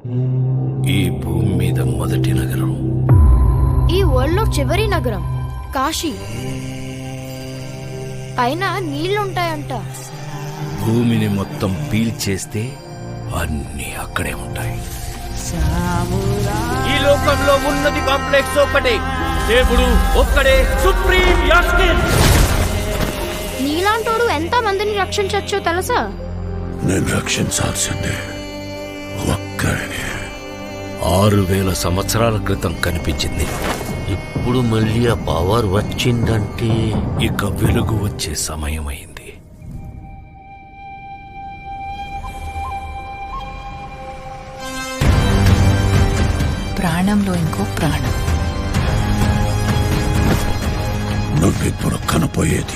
ఈ భూమి మీద మొదటి నగరం, ఈ వరల్డ్ లో చివరి నగరం కాశీ. పైన నీళ్లుంటాయంట. భూమిని మొత్తం పీల్చేస్తే అన్నీ అక్కడే ఉంటాయి. ఈ లోకంలో ఉన్నది కాంప్లెక్స్ ఒక్కటే, దేవుడు ఒక్కడే సుప్రీం యాస్కిన్. నీలాంటోడు ఎంత మందిని రక్షించొచ్చో తెలుసా? నేను రక్షించాల్సిందే ఒక్కడిని. 6000 సంవత్సరాల క్రితం కనిపించింది. ఇప్పుడు మళ్ళీ ఆ పవర్ వచ్చిందంటే ఇక వెలుగు వచ్చే సమయమైంది. ప్రాణంలో ఇంకో ప్రాణం. నువ్విప్పుడు కనపోయేది